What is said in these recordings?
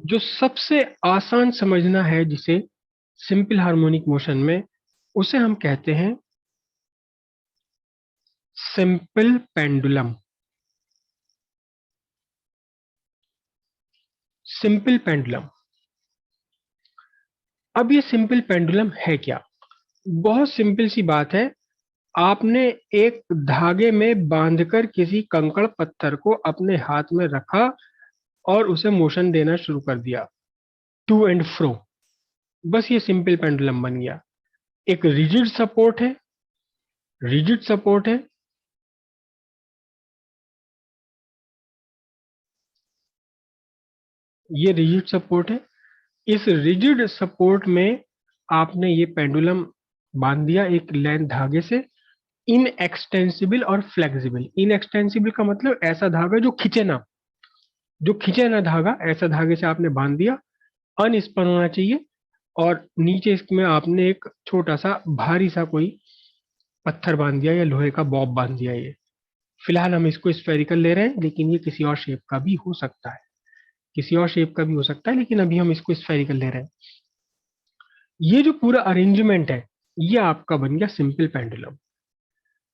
जो सबसे आसान समझना है जिसे सिंपल हार्मोनिक मोशन में, उसे हम कहते हैं सिंपल पेंडुलम। Simple pendulum. अब ये सिंपल पेंडुलम है क्या? बहुत सिंपल सी बात है। आपने एक धागे में बांधकर किसी कंकड़ पत्थर को अपने हाथ में रखा और उसे मोशन देना शुरू कर दिया, टू एंड फ्रो। बस ये सिंपल पेंडुलम बन गया। एक रिजिड सपोर्ट है, रिजिड सपोर्ट है। ये रिजिड सपोर्ट है। इस रिजिड सपोर्ट में आपने ये पेंडुलम बांध दिया एक लेंथ धागे से। इन एक्सटेंसिबल और फ्लेक्सिबल। इन एक्सटेंसिबल का मतलब ऐसा धागा जो खिंचे ना, जो खिंचे ना धागा, ऐसा धागे से आपने बांध दिया। अनस्पन होना चाहिए। और नीचे इसमें आपने एक छोटा सा भारी सा कोई पत्थर बांध दिया या लोहे का बॉब बांध दिया। ये फिलहाल हम इसको स्फेरिकल ले रहे हैं, लेकिन ये किसी और शेप का भी हो सकता है। किसी और शेप का भी हो सकता है, लेकिन अभी हम इसको स्फेरिकल ले रहे हैं। ये जो पूरा अरेंजमेंट है, ये आपका बन गया सिंपल पेंडुलम।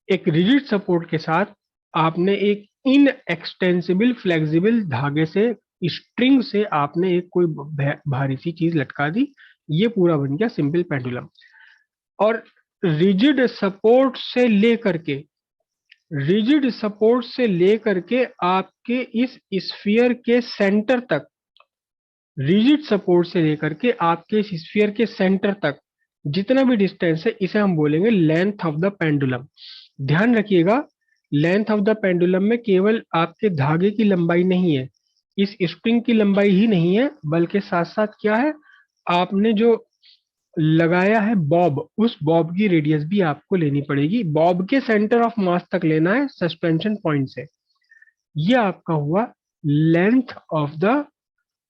एक रिजिड सपोर्ट के साथ आपने एक इन एक्सटेंसिबल फ्लेक्सिबल धागे से, स्ट्रिंग से आपने एक कोई भारी सी चीज लटका दी। ये पूरा बन गया सिंपल पेंडुलम। और रिजिड सपोर्ट से लेकर के, रिजिड सपोर्ट से लेकर के आपके इस स्फीयर के सेंटर तक, रिजिड सपोर्ट से लेकर के आपके इस स्फीयर के सेंटर तक जितना भी डिस्टेंस है, इसे हम बोलेंगे लेंथ ऑफ द पेंडुलम। ध्यान रखिएगा, लेंथ ऑफ द पेंडुलम में केवल आपके धागे की लंबाई नहीं है, इस स्प्रिंग की लंबाई ही नहीं है, बल्कि साथ साथ क्या है, आपने जो लगाया है बॉब, उस बॉब की रेडियस भी आपको लेनी पड़ेगी। बॉब के सेंटर ऑफ मास तक लेना है सस्पेंशन पॉइंट से। ये आपका हुआ length of the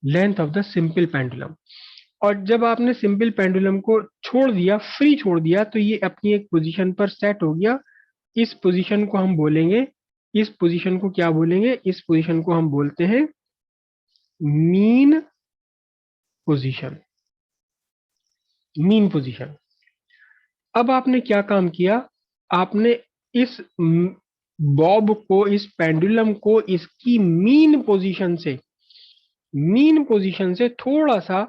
length of the simple pendulum. और जब आपने सिंपल पेंडुलम को छोड़ दिया, फ्री छोड़ दिया, तो ये अपनी एक पोजीशन पर सेट हो गया। इस पोजीशन को हम बोलेंगे, इस पोजीशन को क्या बोलेंगे, इस पोजीशन को हम बोलते हैं मीन पोजीशन। Mean position. अब आपने क्या काम किया, आपने इस बॉब को, इस पेंडुलम को इसकी मीन पोजीशन से थोड़ा सा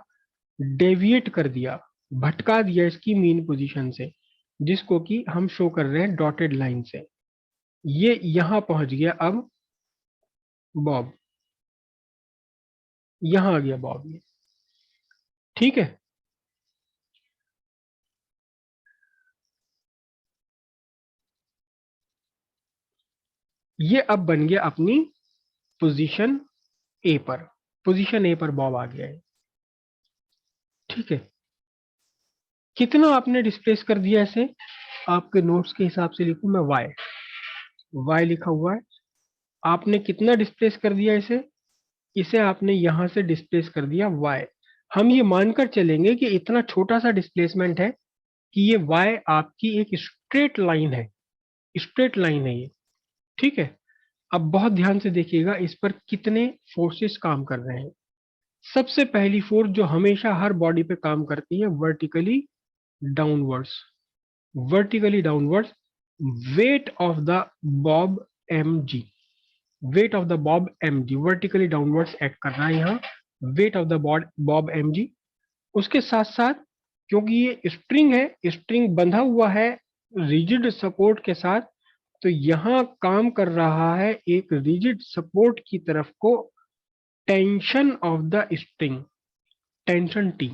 डेविएट कर दिया, भटका दिया इसकी मीन पोजीशन से, जिसको कि हम शो कर रहे हैं डॉटेड लाइन से। ये यहां पहुंच गया अब बॉब, यहां आ गया बॉब ये। ठीक है। ये अब बन गया अपनी पोजीशन ए पर। पोजीशन ए पर बॉब आ गया है। ठीक है। कितना आपने डिस्प्लेस कर दिया ऐसे, आपके नोट्स के हिसाब से लिखूं मैं वाई। वाई लिखा हुआ है। आपने कितना डिस्प्लेस कर दिया इसे, इसे आपने यहां से डिस्प्लेस कर दिया वाई। हम ये मानकर चलेंगे कि इतना छोटा सा डिस्प्लेसमेंट है कि ये वाई आपकी एक स्ट्रेट लाइन है। स्ट्रेट लाइन है ये। ठीक है। अब बहुत ध्यान से देखिएगा इस पर कितने फोर्सेस काम कर रहे हैं। सबसे पहली फोर्स जो हमेशा हर बॉडी पे काम करती है, vertically downwards. Vertically downwards. Weight of the bob M G. Weight of the bob M G vertically downwards act कर रहा है यहाँ। Weight of the bob M G. उसके साथ साथ, क्योंकि ये स्ट्रिंग है, स्ट्रिंग बंधा हुआ है रिजिड सपोर्ट के साथ, तो यहां काम कर रहा है एक रिजिड सपोर्ट की तरफ को tension of the string. Tension T.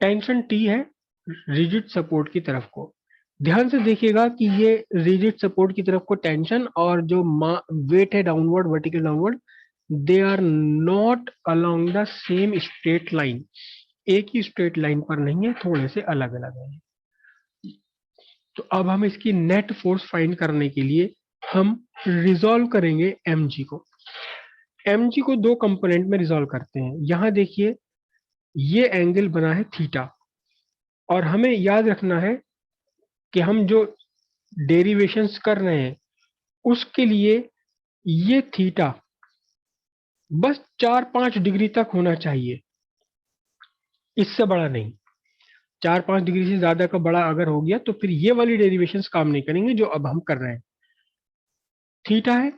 Tension T है रिजिड सपोर्ट की तरफ को। ध्यान से देखिएगा कि ये रिजिड सपोर्ट की तरफ को टेंशन, और जो वेट है downward, vertical downward, they are not along the same straight line. एक ही स्ट्रेट लाइन पर नहीं है, थोड़े से अलग अलग है। तो अब हम इसकी नेट फोर्स फाइंड करने के लिए हम रिजॉल्व करेंगे mg को। mg को दो कंपोनेंट में रिजॉल्व करते हैं। यहां देखिए, ये एंगल बना है थीटा, और हमें याद रखना है कि हम जो डेरिवेशंस कर रहे हैं उसके लिए ये थीटा बस 4-5 डिग्री तक होना चाहिए, इससे बड़ा नहीं। 4-5 डिग्री से ज्यादा का बड़ा अगर हो गया तो फिर ये वाली डेरिवेशंस काम नहीं करेंगे जो अब हम कर रहे हैं। थीटा है,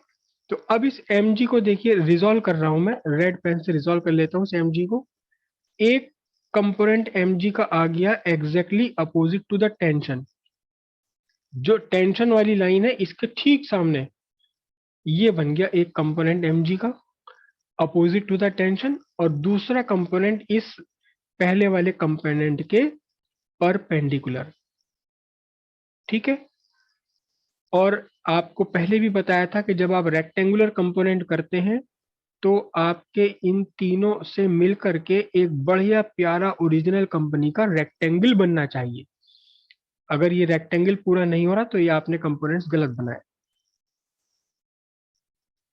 तो अब इस एम जी को देखिए, रिजॉल्व कर रहा हूं मैं, रेड पेन से रिजॉल्व कर लेता हूँ इस एम जी को। एक कंपोनेंट एम जी का आ गया exactly opposite to the tension. जो टेंशन वाली लाइन है इसके ठीक सामने ये बन गया एक कंपोनेंट एम जी का, अपोजिट टू द टेंशन, और दूसरा कंपोनेंट इस पहले वाले कंपोनेंट के परपेंडिकुलर। ठीक है। और आपको पहले भी बताया था कि जब आप रेक्टेंगुलर कंपोनेंट करते हैं तो आपके इन तीनों से मिल करके एक बढ़िया प्यारा ओरिजिनल कंपनी का रेक्टेंगल बनना चाहिए। अगर ये रेक्टेंगल पूरा नहीं हो रहा तो ये आपने कंपोनेंट्स गलत बनाए।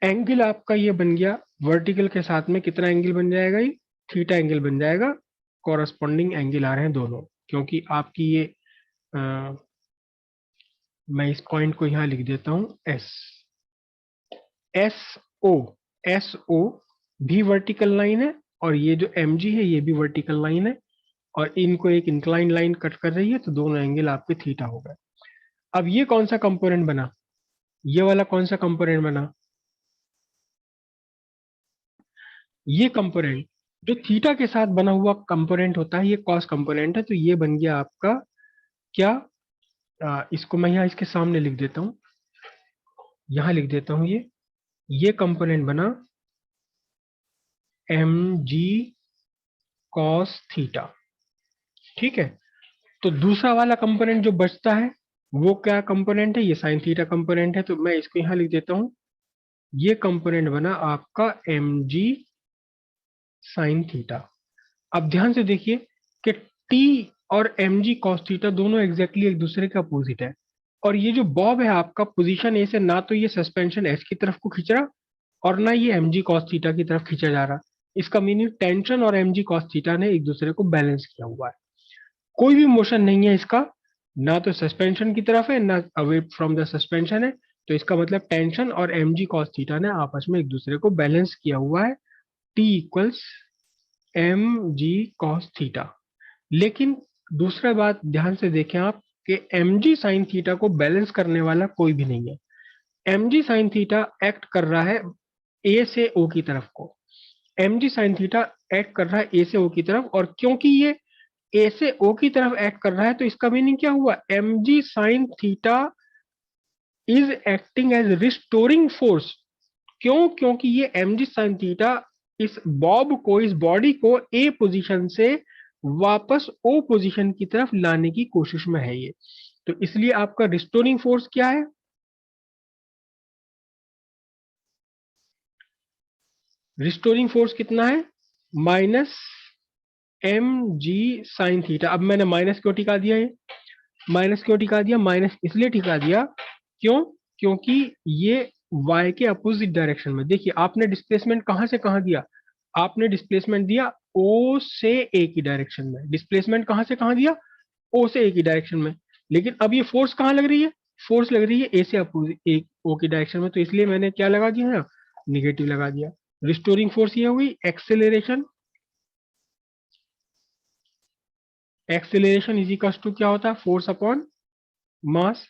एंगल आपका ये बन गया, वर्टिकल के साथ में कितना एंगल बन जाएगा, ये थीटा एंगल बन जाएगा। कॉरस्पॉन्डिंग एंगल आ रहे हैं दोनों, क्योंकि आपकी ये मैं इस पॉइंट को यहां लिख देता हूं S. S O, S O भी वर्टिकल लाइन है, और ये जो एम जी है ये भी वर्टिकल लाइन है, और इनको एक इंक्लाइन लाइन कट कर रही है, तो दोनों एंगल आपके थीटा हो गए। अब ये कौन सा कंपोनेंट बना, ये वाला कौन सा कंपोनेंट बना, ये कंपोनेंट जो थीटा के साथ बना हुआ कंपोनेंट होता है, ये कॉस कंपोनेंट है, तो ये बन गया आपका क्या, इसको मैं यहाँ इसके सामने लिख देता हूँ, यहाँ लिख देता हूँ ये कंपोनेंट बना एम जी कॉस थीटा। ठीक है। तो दूसरा वाला कंपोनेंट जो बचता है वो क्या कंपोनेंट है, ये साइन थीटा कंपोनेंट है, तो मैं इसको यहां लिख देता हूं, ये कंपोनेंट बना आपका एम जी साइन थीटा। अब ध्यान से देखिए कि टी और एम जी कॉस थीटा दोनों एग्जैक्टली एक दूसरे के अपोजिट है, और ये जो बॉब है आपका पोजीशन ए से, ना तो ये सस्पेंशन एस की तरफ को खींच रहा और ना ये एम जी कॉस थीटा की तरफ खींचा जा रहा। इसका मीनिंग टेंशन और एम जी कॉस थीटा ने एक दूसरे को बैलेंस किया हुआ है। कोई भी मोशन नहीं है इसका, ना तो सस्पेंशन की तरफ है ना अवे फ्रॉम द सस्पेंशन है, तो इसका मतलब टेंशन और एम जी कॉस थीटा ने आपस में एक दूसरे को बैलेंस किया हुआ है, T equals M G cos theta. लेकिन दूसरा बात ध्यान से देखें आप कि एम जी साइन थीटा को बैलेंस करने वाला कोई भी नहीं है। M G sine theta act कर रहा है ए से ओ की तरफ को, M G sine theta act कर रहा है ए से ओ की तरफ, और क्योंकि ये ए से ओ की तरफ एक्ट कर रहा है तो इसका मीनिंग क्या हुआ, M G sine theta is acting as restoring force. क्यों, क्योंकि ये एम जी साइन थीटा इस बॉब को, इस बॉडी को ए पोजीशन से वापस ओ पोजीशन की तरफ लाने की कोशिश में है ये, तो इसलिए आपका रिस्टोरिंग फोर्स क्या है, रिस्टोरिंग फोर्स कितना है, minus M G sine theta. अब मैंने माइनस क्यों टिका दिया, ये माइनस क्यों टिका दिया, माइनस इसलिए टिका दिया, क्यों, क्योंकि ये y के अपोजिट डायरेक्शन में, देखिए आपने डिस्प्लेसमेंट कहां से कहां दिया, आपने डिस्प्लेसमेंट दिया o से a की डायरेक्शन में, डिस्प्लेसमेंट कहां से कहां दिया, o से a की डायरेक्शन में। लेकिन अब ये फोर्स कहां लग रही है, फोर्स लग रही है a से अपोजिट a o की डायरेक्शन में, तो इसलिए मैंने क्या लगा दिया है, निगेटिव लगा दिया। रिस्टोरिंग फोर्स ये हुई acceleration, acceleration is equal to क्या होता है, फोर्स अपॉन मास।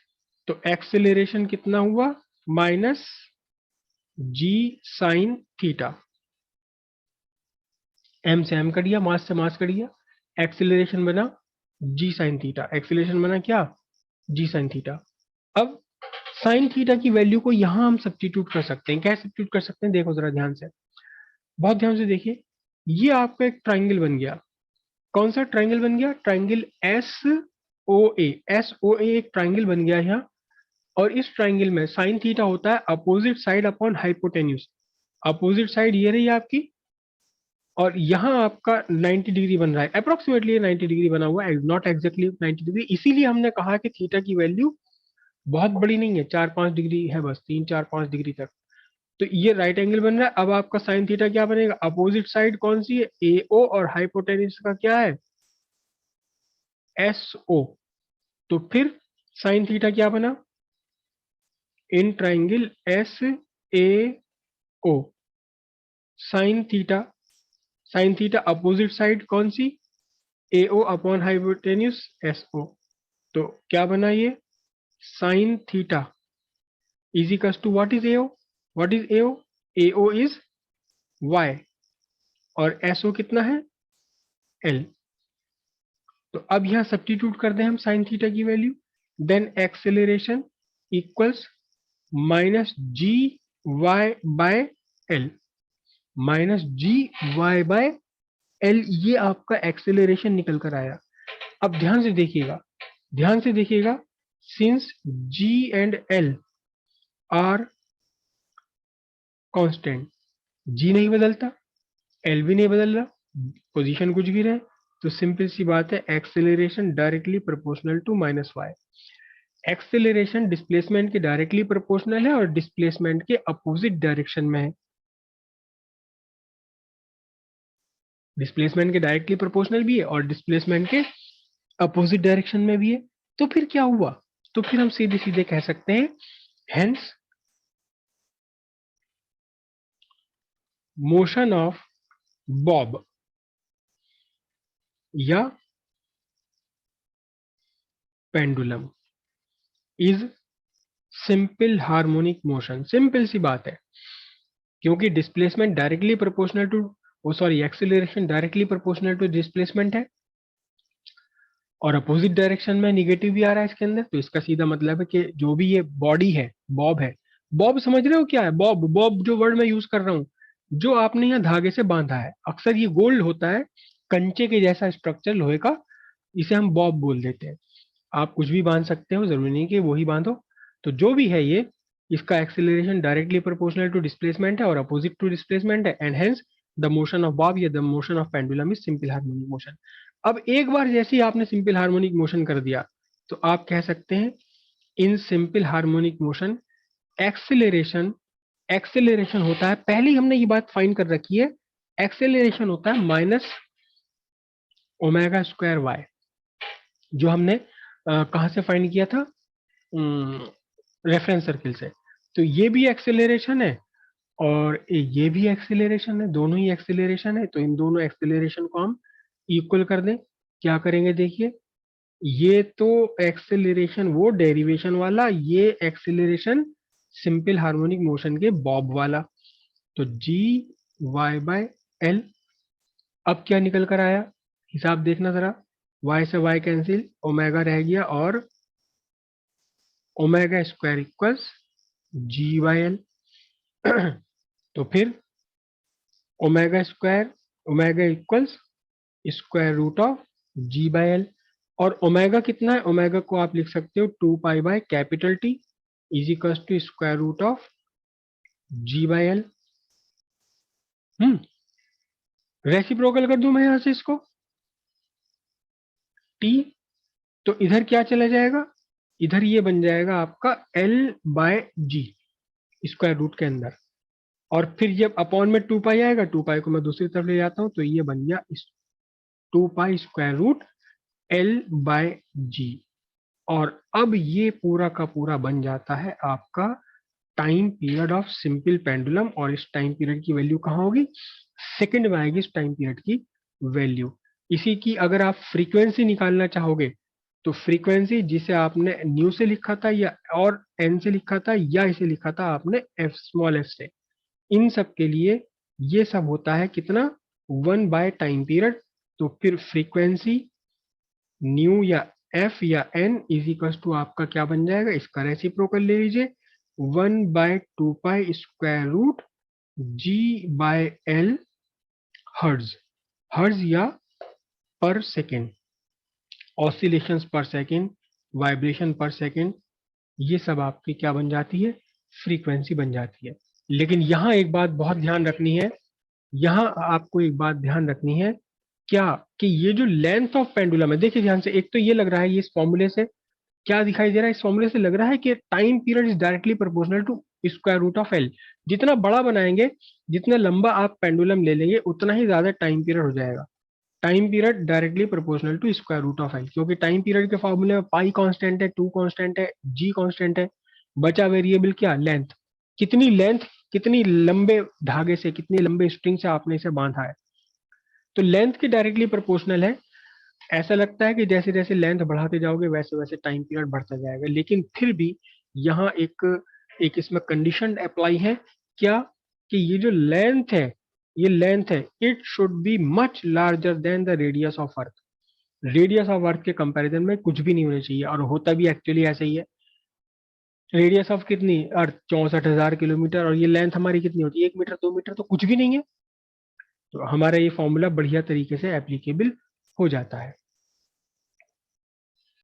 तो एक्सेलरेशन कितना हुआ, माइनस जी साइन थीटा, एम से एम कट गया, मास से मास कट गया, एक्सेलरेशन बना जी साइन थीटा, एक्सेलरेशन बना क्या, जी साइन थीटा। अब साइन थीटा की वैल्यू को यहां हम सब्स्टिट्यूट कर सकते हैं, क्या सब्स्टिट्यूट कर सकते हैं, देखो जरा ध्यान से, बहुत ध्यान से देखिए, ये आपका एक ट्राइंगल बन गया, कौन सा ट्राइंगल बन गया, ट्राइंगल एस ओ ए, एस ओ ए एक ट्राइंगल बन गया यहाँ, और इस ट्राइंगल में साइन थीटा होता है opposite side upon hypotenuse, opposite side ये रही आपकी, और यहाँ आपका 90 डिग्री बन रहा है, अप्रोक्सीमेटली 90 डिग्री बना हुआ है, नॉट एग्जैक्टली 90 डिग्री, इसीलिए हमने कहा कि थीटा की वैल्यू बहुत बड़ी नहीं है, 4-5 डिग्री है बस, 3-4-5 डिग्री तक। तो ये राइट एंगल बन रहा है। अब आपका साइन थीटा क्या बनेगा, अपोजिट साइड कौन सी है, ए ओ, और हाइपोटेन्यूज का क्या है, एस ओ। तो फिर साइन थीटा क्या बना, in triangle S A O, sine theta opposite side कौन सी, AO अपॉन हाइपोटेन्यूज SO। तो क्या बना ये, sine theta is equal to what is AO, what is AO, AO is Y और SO कितना है L। तो अब यहां सब्स्टिट्यूट कर दें हम साइन थीटा की value, then acceleration equals minus G Y by L, minus G Y by L, ये आपका एक्सेलरेशन निकल कर आया। अब ध्यान से देखिएगा, ध्यान से देखिएगा, since G and L are constant, G नहीं बदलता, एल भी नहीं बदल रहा, पोजीशन कुछ भी रहे, तो सिंपल सी बात है, acceleration directly proportional to minus Y. Acceleration displacement के डायरेक्टली प्रोपोर्शनल है और डिस्प्लेसमेंट के अपोजिट डायरेक्शन में है। डिस्प्लेसमेंट के डायरेक्टली प्रोपोर्शनल भी है और डिस्प्लेसमेंट के अपोजिट डायरेक्शन में भी है। तो फिर क्या हुआ, तो फिर हम सीधे सीधे कह सकते हैं, हेंस मोशन ऑफ बॉब या pendulum is simple harmonic motion. Simple सी बात है, क्योंकि displacement directly proportional to, oh sorry, acceleration directly proportional to displacement है और अपोजिट डायरेक्शन में निगेटिव भी आ रहा है इसके अंदर, तो इसका सीधा मतलब है कि जो भी ये बॉडी है, बॉब है, बॉब समझ रहे हो क्या है, बॉब, बॉब जो वर्ड मैं यूज कर रहा हूं, जो आपने यहाँ धागे से बांधा है, अक्सर ये गोल्ड होता है, कंचे के जैसा स्ट्रक्चर लोहे का, इसे हम बॉब बोल देते हैं। आप कुछ भी बांध सकते हो, जरूरी नहीं कि वही बांधो। तो जो भी है ये, इसका acceleration directly proportional to displacement है और अपोजिट टू डिस्प्लेसमेंट है, and hence the motion of bob या the motion of pendulum is simple harmonic motion. अब एक बार जैसे ही आपने सिंपल हार्मोनिक मोशन कर दिया, तो आप कह सकते हैं in simple harmonic motion acceleration, acceleration होता है, पहले ही हमने ये बात फाइंड कर रखी है, एक्सेलरेशन होता है माइनस ओमेगा स्क्वायर वाई, जो हमने कहाँ से फाइंड किया था, रेफरेंस सर्किल से। तो ये भी एक्सेलरेशन है और ये भी एक्सेलरेशन है, दोनों ही एक्सेलरेशन है, तो इन दोनों एक्सेलरेशन को हम इक्वल कर दें। क्या करेंगे देखिए, ये तो एक्सेलरेशन वो डेरिवेशन वाला, ये एक्सेलरेशन सिंपल हार्मोनिक मोशन के बॉब वाला, तो जी वाई बाय एल। अब क्या निकल कर आया, हिसाब देखना जरा, y से y कैंसिल, ओमेगा रह गया और omega square equals G by L. तो फिर omega square, omega equals square root of G by L, और ओमेगा कितना है, ओमेगा को आप लिख सकते हो 2 pi by capital T is equals to square root of G by L. Reciprocal कर दूं मैं यहां से इसको, टी, तो इधर क्या चला जाएगा, इधर ये बन जाएगा आपका L by G square root के अंदर, और फिर जब अपॉन में 2 पाई आएगा, 2 पाई को मैं दूसरी तरफ ले जाता हूं, तो ये बन गया 2 pi square root L by G. और अब ये पूरा का पूरा बन जाता है आपका time period of simple pendulum, और इस टाइम पीरियड की वैल्यू कहाँ होगी, सेकंड में आएगी इस टाइम पीरियड की वैल्यू। इसी की अगर आप फ्रीक्वेंसी निकालना चाहोगे, तो फ्रीक्वेंसी जिसे आपने न्यू से लिखा था या और एन से लिखा था या इसे लिखा था आपने एफ स्मॉल एफ से, इन सब के लिए ये सब होता है कितना, 1 बाय टाइम पीरियड। तो फिर फ्रीक्वेंसी न्यू या एफ या एन इज इक्वल टू आपका क्या बन जाएगा, इसका रेसिप्रोकल ले लीजिए, 1 by 2 pi square root G by L hertz, hertz या पर सेकेंड, ऑसिलेशंस पर सेकेंड, वाइब्रेशन पर सेकेंड, ये सब आपकी क्या बन जाती है, फ्रीक्वेंसी बन जाती है। लेकिन यहाँ एक बात बहुत ध्यान रखनी है, यहाँ आपको एक बात ध्यान रखनी है, क्या कि ये जो लेंथ ऑफ पेंडुलम है, देखिए ध्यान से, एक तो ये लग रहा है, ये इस फॉर्मूले से क्या दिखाई दे रहा है, इस फॉर्मूले से लग रहा है कि time period is directly proportional to square root of L. जितना बड़ा बनाएंगे, जितना लंबा आप पेंडुलम ले लेंगे, उतना ही ज्यादा टाइम पीरियड हो जाएगा। Time period directly proportional to square root of L, क्योंकि टाइम पीरियड के फॉर्मूले में पाई कांस्टेंट है, 2 कांस्टेंट है, जी कांस्टेंट है, बचा वेरिएबल क्या, लेंथ, कितनी लेंथ कितनी लंबे धागे से, कितनी लंबे स्ट्रिंग से आपने इसे बांधा है। तो लेंथ की डायरेक्टली प्रोपोर्शनल है। ऐसा लगता है कि जैसे जैसे लेंथ बढ़ाते जाओगे वैसे वैसे टाइम पीरियड बढ़ता जाएगा, लेकिन फिर भी यहाँ एक एक इसमें कंडीशन अप्लाई है क्या, कि ये जो लेंथ है, ये लेंथ है, it should be much larger than the radius of earth. Radius of earth के कंपैरिजन में कुछ भी नहीं होना चाहिए, और होता भी एक्चुअली ऐसा ही है। रेडियस ऑफ कितनी, अर्थ 64,000 किलोमीटर, और ये लेंथ हमारी कितनी होती है, 1 मीटर 2 मीटर, तो कुछ भी नहीं है। तो हमारा ये फॉर्मूला बढ़िया तरीके से एप्लीकेबल हो जाता है।